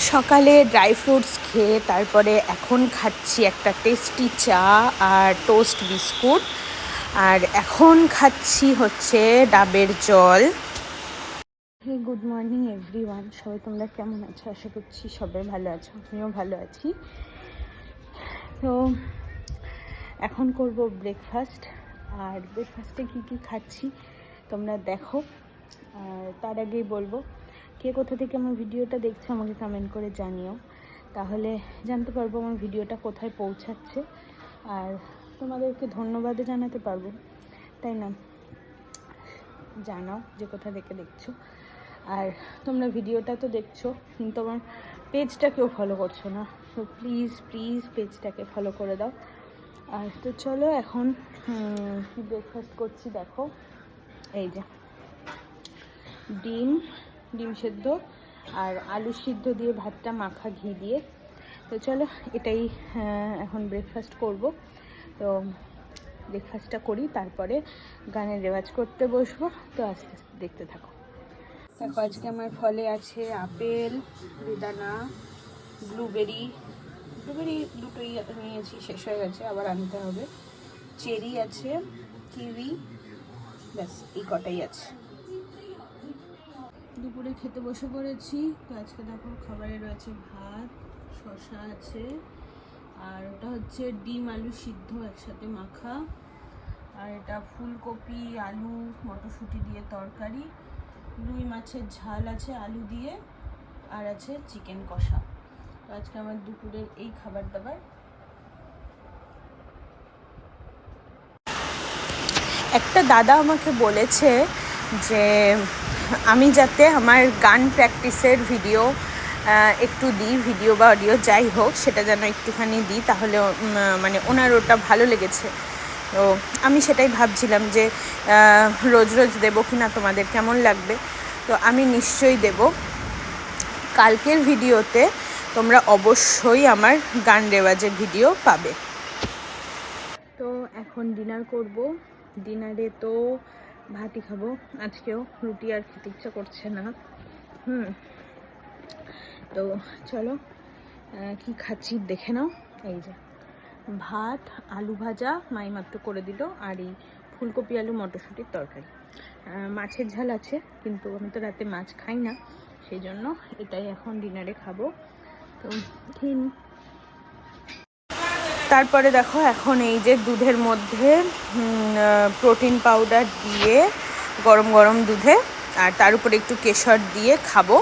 সকালে dry fruits খেয়ে তারপরে এখন খাচ্ছি একটা টেস্টি চা আর টোস্ট বিস্কুট। আর এখন খাচ্ছি হচ্ছে ডাবের জল। হে গুড মর্নিং এভরিওয়ান, সবাই তোমরা কেমন আছো? আশা করছি সবাই ভালো আছো, আমিও ভালো আছি। তো এখন করব ব্রেকফাস্ট। আর ব্রেকফাস্টে কী কী খাচ্ছি তোমরা দেখো। আর তার আগেই বলবো, কে কোথা থেকে আমার ভিডিওটা দেখছো আমাকে কমেন্ট করে জানিও, তাহলে জানতে পারবো আমার ভিডিওটা কোথায় পৌঁছাচ্ছে। আর তোমাদেরকে ধন্যবাদও জানাতে পারবো, তাই না? জানাও যে কোথা থেকে দেখছো। আর তোমরা ভিডিওটা তো দেখছো কিন্তু আমার পেজটা কেউ ফলো করছো না, তো প্লিজ প্লিজ পেজটাকে ফলো করে দাও। আর তো চলো এখন ব্রেকফাস্ট করছি। দেখো এই যে ডিম সেদ্ধ আর আলু সিদ্ধ দিয়ে ভাতটা মাখা ঘি দিয়ে। তো চলো এটাই এখন ব্রেকফাস্ট করব। তো ব্রেকফাস্টটা করি, তারপরে গানের রেওয়াজ করতে বসবো। তো আস্তে আস্তে দেখতে থাকো। দেখো আজকে আমার ফলে আছে আপেল, বেদানা, ব্লুবেরি দুটোই নিয়েছি, শেষ হয়ে গেছে, আবার আনতে হবে। চেরি আছে, কিউই, ব্যাস এই কটাই আছে। দুপুরে খেতে বসে পড়েছি। তো আজকে দেখো খাবারে রয়েছে ভাত, শসা আছে, আর ওটা হচ্ছে ডিম আলু সিদ্ধ একসাথে মাখা, আর এটা ফুলকপি আলু মটরশুঁটি দিয়ে তরকারি, রুই মাছের ঝাল আছে আলু দিয়ে, আর আছে চিকেন কষা। তো আজকে আমার দুপুরের এই খাবার দাবার। একটা দাদা আমাকে বলেছে যে আমি যাতে আমার গান প্র্যাকটিসের ভিডিও একটু দিই, ভিডিও বা অডিও যাই হোক, সেটা যেন একটুখানি দিই, তাহলে মানে ওনার ওটা ভালো লেগেছে। তো আমি সেটাই ভাবছিলাম যে রোজ রোজ দেবো কি না, তোমাদের কেমন লাগবে। তো আমি নিশ্চয়ই দেব। কালকের ভিডিওতে তোমরা অবশ্যই আমার গান রেওয়াজের ভিডিও পাবে। তো এখন ডিনার করব। ডিনারে তো ভাতই খাবো, আজকেও রুটি আর খেতে ইচ্ছা করছে না। তো চলো কি খাচ্ছি দেখে নাও। এই যে ভাত, আলু ভাজা মাই মাত্র করে দিল, আর এই ফুলকপি আলু মটরশুঁটির তরকারি। মাছের ঝাল আছে, কিন্তু আমি তো রাতে মাছ খাই না, সেই জন্য এটাই এখন ডিনারে খাবো। তো খেয়ে নিই। তারপরে দেখো এখন এই যে দুধের মধ্যে প্রোটিন পাউডার দিয়ে গরম গরম দুধে, আর তার উপরে একটু কেশর দিয়ে খাবো।